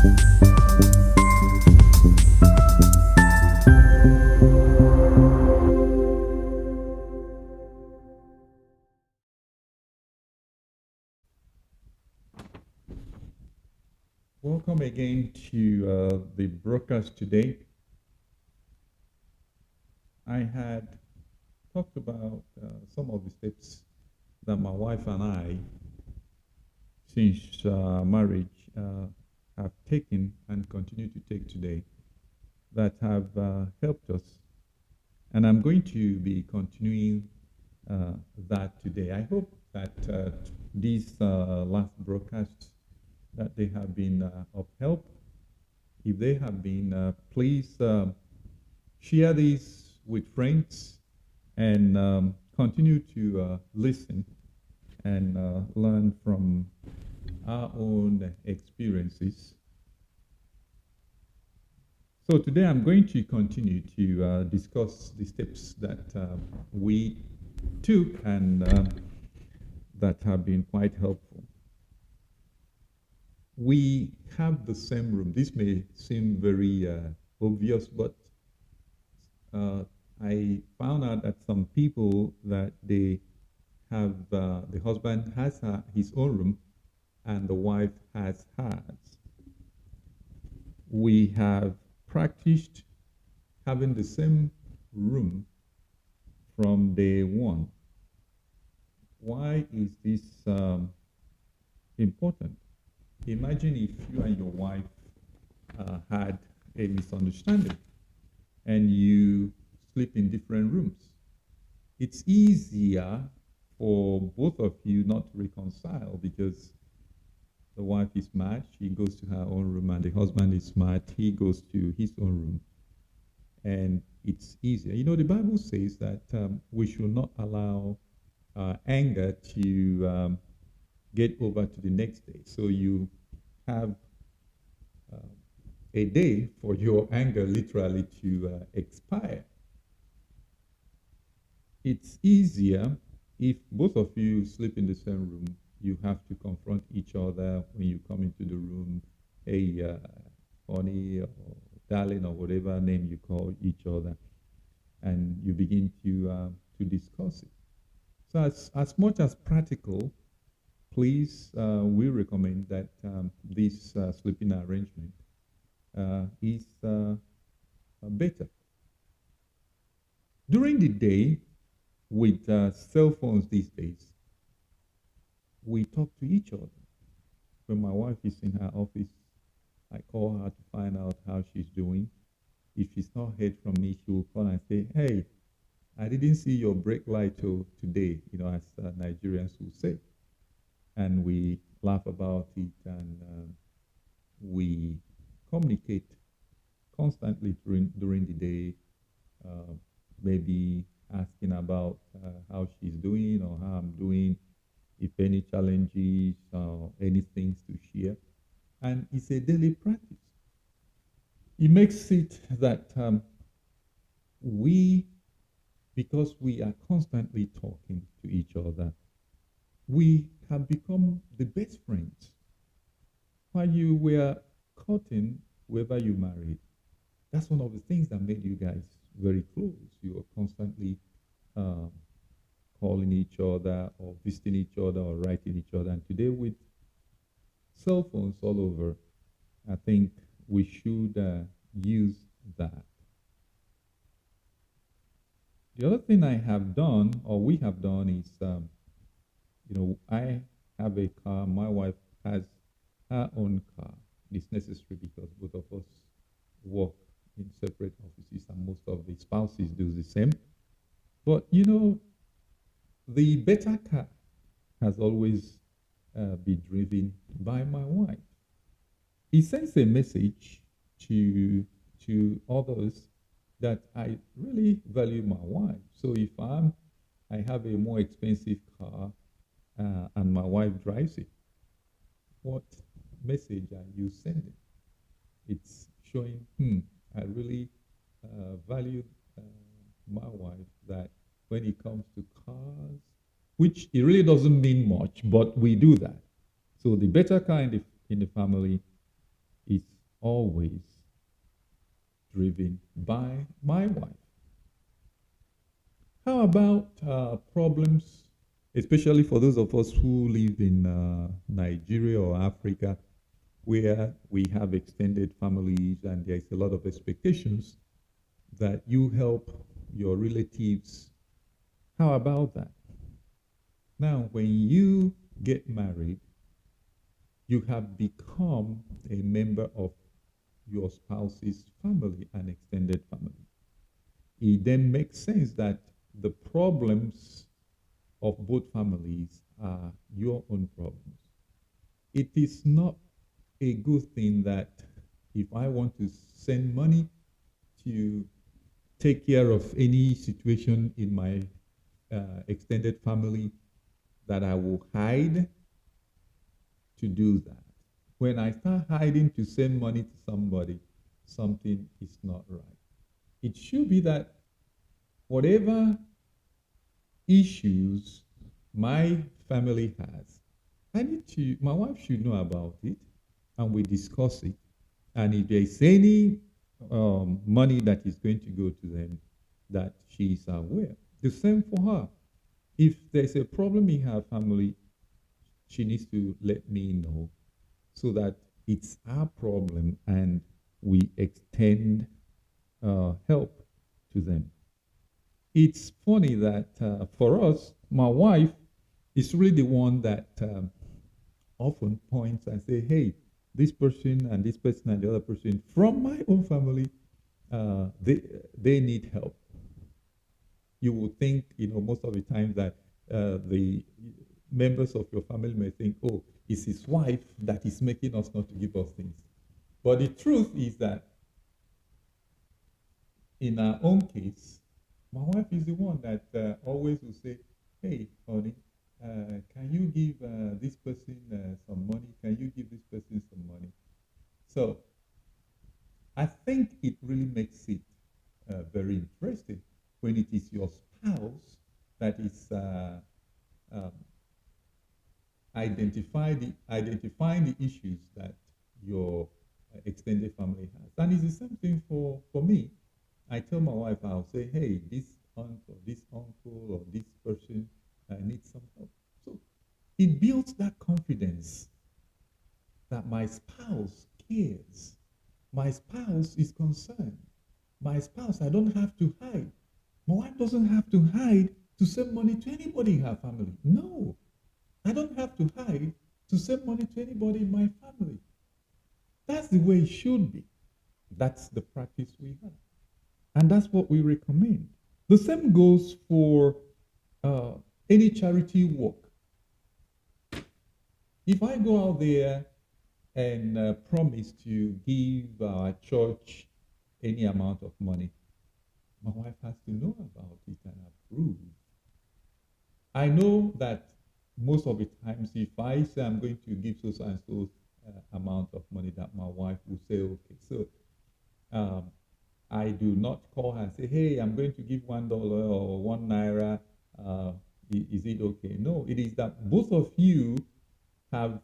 Welcome again to the broadcast today. I had talked about some of the steps that my wife and I, since marriage, have taken and continue to take today that have helped us. And I'm going to be continuing that today. I hope that these last broadcasts that they have been of help. If they have been, please share these with friends and continue to listen and learn from our own experiences. So today I'm going to continue to discuss the steps that we took and that have been quite helpful. We have the same room. This may seem very obvious, but I found out that some people that they have, the husband has his own room and the wife has hers. We have practiced having the same room from day one. Why is this important? Imagine if you and your wife had a misunderstanding and you sleep in different rooms. It's easier for both of you not to reconcile because the wife is mad, she goes to her own room, and the husband is mad, he goes to his own room. And it's easier. You know, the Bible says that we should not allow anger to get over to the next day. So you have a day for your anger literally to expire. It's easier if both of you sleep in the same room. You have to confront each other when you come into the room. Hey, honey, or darling, or whatever name you call each other, and you begin to discuss it. So as much as practical, please, we recommend that this sleeping arrangement is better. During the day, with cell phones these days, we talk to each other. When my wife is in her office, I call her to find out how she's doing. If she's not heard from me, she will call and say, hey, I didn't see your brake light till today, you know, as Nigerians will say. And we laugh about it, and we communicate constantly during the day, maybe asking about how she's doing or how I'm doing, if any challenges or any things to share. And it's a daily practice. It makes it that because we are constantly talking to each other, we have become the best friends. While you were courting whoever you married, that's one of the things that made you guys very close. You were constantly calling each other or visiting each other or writing each other. And today with cell phones all over, I think we should use that. The other thing I have done, or we have done, is, you know, I have a car, my wife has her own car. It's necessary because both of us work in separate offices and most of the spouses do the same. But, you know, the better car has always been driven by my wife. It sends a message to others that I really value my wife. So if I have a more expensive car and my wife drives it, what message are you sending? It's showing, I really value my wife, that when it comes to cars, which it really doesn't mean much, but we do that. So the better car in the family is always driven by my wife. How about problems, especially for those of us who live in Nigeria or Africa, where we have extended families and there's a lot of expectations that you help your relatives? How about that? Now, when you get married, you have become a member of your spouse's family and extended family. It then makes sense that the problems of both families are your own problems. It is not a good thing that if I want to send money to take care of any situation in my extended family, that I will hide to do that. When I start hiding to send money to somebody, something is not right. It should be that whatever issues my family has, my wife should know about it, and we discuss it. And if there's any money that is going to go to them, that she is aware. The same for her. If there's a problem in her family, she needs to let me know so that it's our problem and we extend help to them. It's funny that for us, my wife is really the one that often points and say, hey, this person and this person and the other person from my own family, they need help. You would think, most of the time that the members of your family may think, oh, it's his wife that is making us not to give us things. But the truth is that in our own case, my wife is the one that always will say, hey, honey, can you give this person some money? Can you give this person some money? So I think it really makes it very interesting when it is your spouse that is identifying the issues that your extended family has. And it's the same thing for me. I tell my wife, I'll say, hey, this aunt or this uncle or this person needs some help. So it builds that confidence that my spouse cares. My spouse is concerned. My spouse, I don't have to hide. My wife doesn't have to hide to send money to anybody in her family. No, I don't have to hide to send money to anybody in my family. That's the way it should be. That's the practice we have. And that's what we recommend. The same goes for any charity work. If I go out there and promise to give our church any amount of money, my wife has to know about it and approve. I know that most of the times, if I say I'm going to give so and so amount of money, that my wife will say, okay. So I do not call her and say, hey, I'm going to give $1 or £1. Is it okay? No, it is that both of you have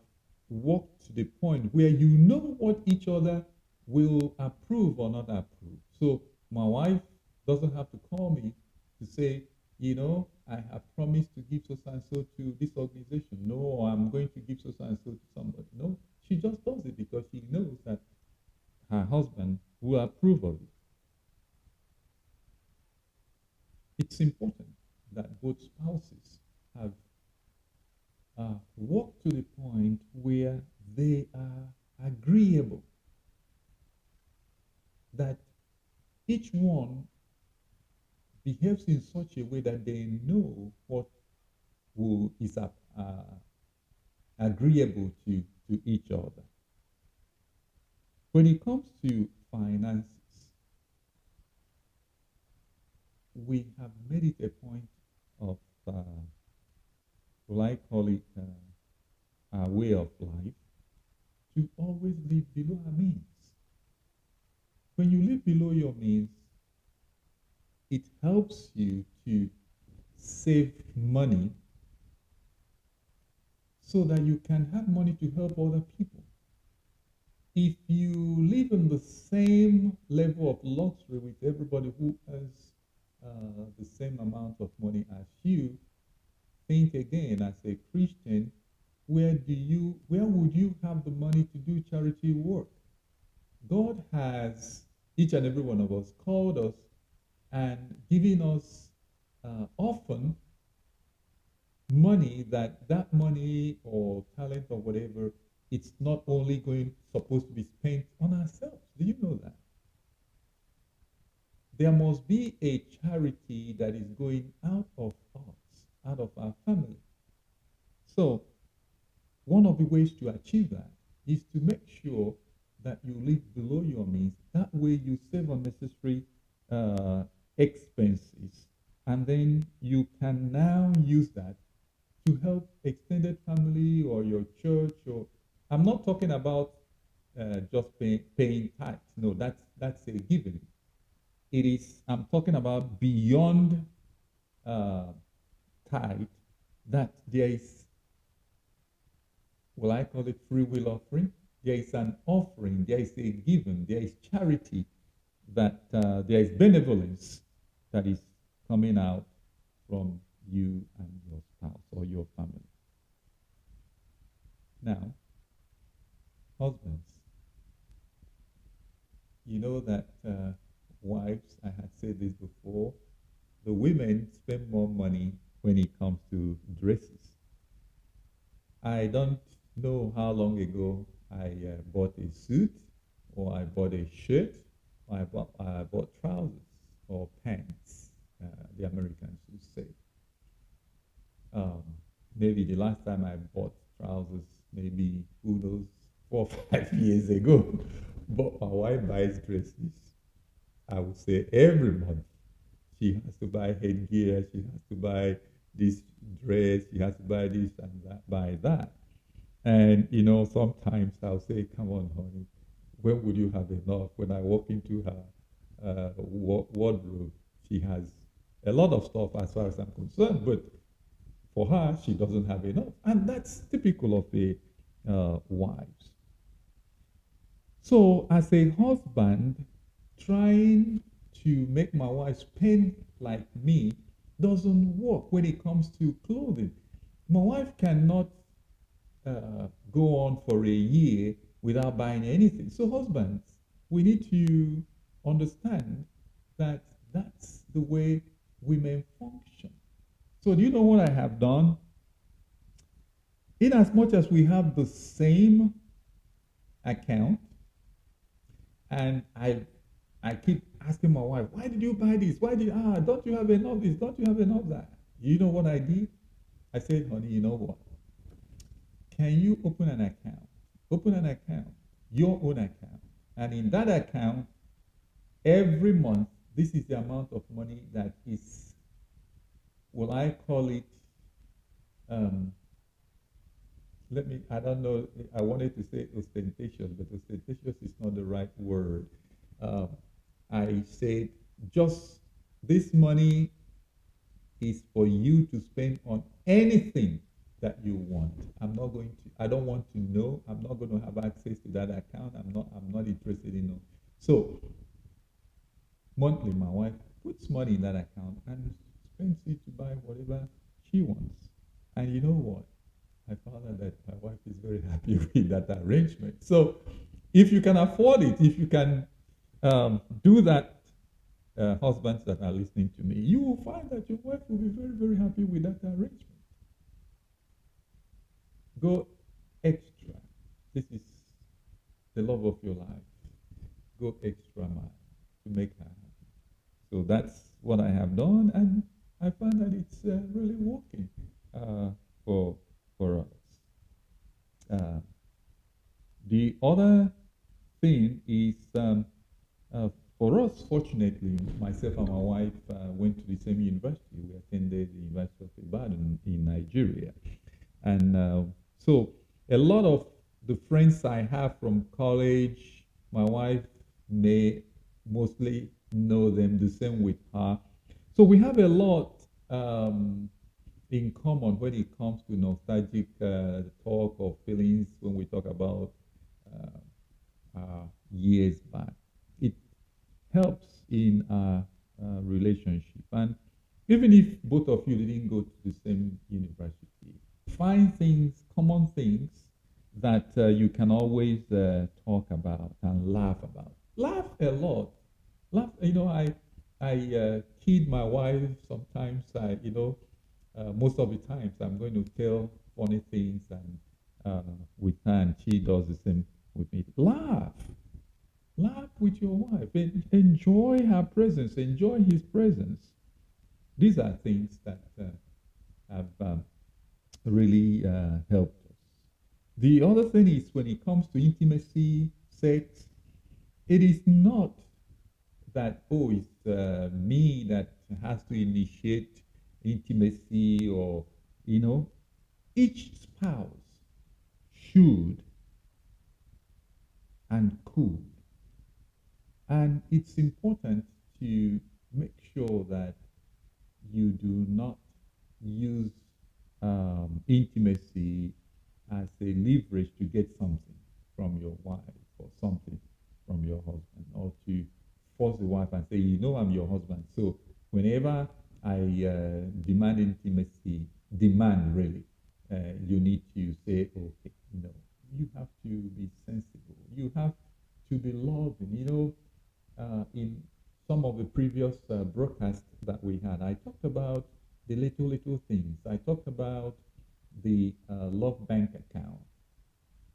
walked to the point where you know what each other will approve or not approve. So my wife doesn't have to call me to say, I have promised to give so and so to this organization. No, I'm going to give so and so to somebody. No, she just does it because she knows that her husband will approve of it. It's important that both spouses have walked to the point where they are agreeable, that each one behaves in such a way that they know what is agreeable to each other. When it comes to finances, we have made it a point of, I call it our way of life, to always live below our means. When you live below your means, it helps you to save money so that you can have money to help other people. if you live in the same level of luxury with everybody who earns the same amount of money as you, think again as a Christian, where would you have the money to do charity work? God has each and every one of us called us and given us often money, that money or talent or whatever, it's not only going supposed to be spent on ourselves. Do you know that? There must be a charity that is going out of us, out of our family. So one of the ways to achieve that is to make sure that you live below your means. That way you save unnecessary expenses. And then you can now use that to help extended family or your church. Or I'm not talking about just paying tithes. No, that's a given. I'm talking about beyond tithe, that there is, well, I call it free will offering. There is an offering, there is a giving, there is charity, that there is benevolence that is coming out from you and your spouse or your family. Now, husbands, you know that wives, I had said this before, the women spend more money when it comes to dresses. I don't know how long ago I bought a suit, or I bought a shirt, or I bought trousers or pants, the Americans would say. Maybe the last time I bought trousers, maybe, who knows, 4 or 5 years ago. But my wife buys dresses, I would say, every month. She has to buy headgear, she has to buy this dress, she has to buy this and that, buy that. And, sometimes I'll say, come on, honey, when would you have enough? When I walk into her wardrobe, she has a lot of stuff as far as I'm concerned, but for her, she doesn't have enough. And that's typical of a wives. So as a husband, trying to make my wife spend like me doesn't work when it comes to clothing. My wife cannot go on for a year without buying anything. So husbands, we need to understand that that's the way women function. So do you know what I have done? In as much as we have the same account, and I keep asking my wife, why did you buy this? Don't you have enough this? Don't you have enough that? You know what I did? I said, honey, you know what? Can you open an account? Open an account, your own account. And in that account, every month, this is the amount of money that is, will I call it, I don't know, I wanted to say ostentatious, but ostentatious is not the right word. I said, just this money is for you to spend on anything that you want. I don't want to know. I'm not going to have access to that account. I'm not interested in it. So monthly, my wife puts money in that account and spends it to buy whatever she wants. And you know what? I found out that my wife is very happy with that arrangement. So if you can afford it, if you can do that, husbands that are listening to me, you will find that your wife will be very, very happy with that arrangement. Go extra. This is the love of your life. Go extra mile to make her happy. So that's what I have done, and I find that it's really working for us. The other thing is, for us, fortunately, myself and my wife went to the same university. We attended the University of Ibadan in Nigeria. And so a lot of the friends I have from college, my wife may mostly know them, the same with her. So we have a lot in common when it comes to nostalgic talk or feelings when we talk about years back. It helps in our relationship. And even if both of you didn't go to the same university, find things, common things that you can always talk about and laugh about. Laugh a lot. Laugh. I kid my wife sometimes. Most of the times I'm going to tell funny things and with her, and she does the same with me. Laugh. Laugh with your wife. Enjoy her presence. Enjoy his presence. These are things that have really helped us. The other thing is when it comes to intimacy, sex, it is not that, oh, it's me that has to initiate intimacy or, each spouse should and could. And it's important to make sure that you do not use intimacy as a leverage to get something from your wife or something from your husband, or to force the wife and say, I'm your husband. So whenever I demand intimacy, demand really, you need to say, okay, no, you have to be sensible. You have to be loving. In some of the previous broadcasts that we had, I talked about the little things. I talked about the love bank account.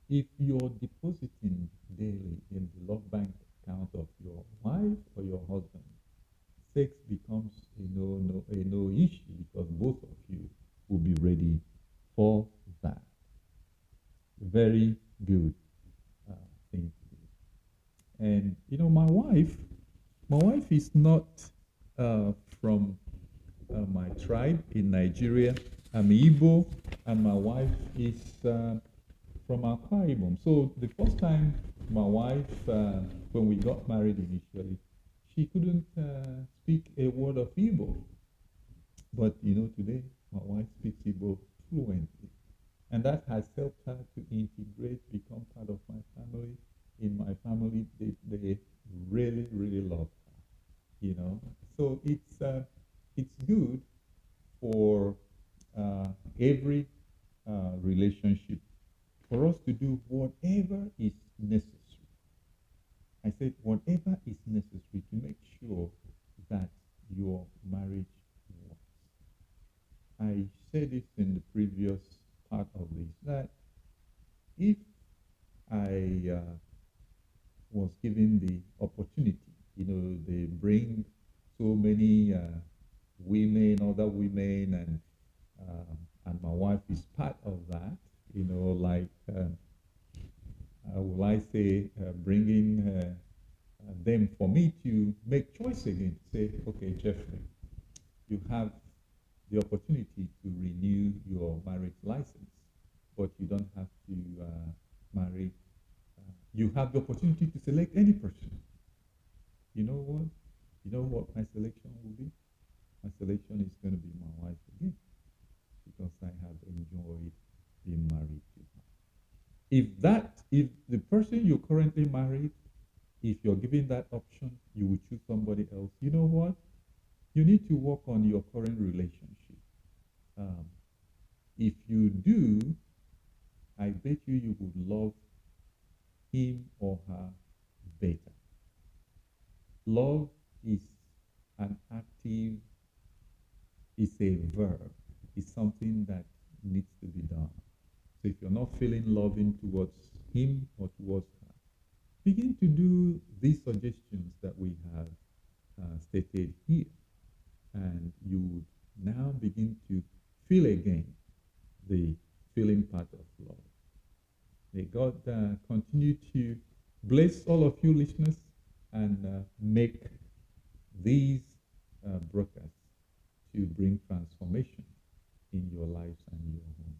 If you're depositing daily in the love bank account of your wife or your husband, sex becomes a no issue, because both of you will be ready for that. Very good thing to do. And my wife is not from my tribe in Nigeria. I'm Igbo, and my wife is from Akwa Ibom. So the first time my wife, when we got married initially, she couldn't speak a word of Igbo. But today my wife speaks Igbo fluently, and that has helped her to integrate, become part of my family. In my family, they really, really love her. So it's good for every relationship for us to do whatever is necessary. I said whatever is necessary to make sure that your marriage works. I said it in the previous part of this, that if I was given the opportunity, they bring so many women, other women, and my wife is part of that, like, will I say, bringing them for me to make choice again, say, okay, Jeffrey, you have the opportunity to renew your marriage license, but you don't have to marry. You have the opportunity to select any person. You know what? You know what my selection will be? My selection is going to be my wife again, because I have enjoyed being married to her. If the person you're currently married, if you're given that option, you would choose somebody else, you know what? You need to work on your current relationship. If you do, I bet you would love him or her better. Love is an active, it's a verb. It's something that needs to be done. So if you're not feeling loving towards him or towards her, begin to do these suggestions that we have stated here. And you would now begin to feel again the feeling part of love. May God continue to bless all of you listeners and make these broadcasts to bring transformation in your lives and your home.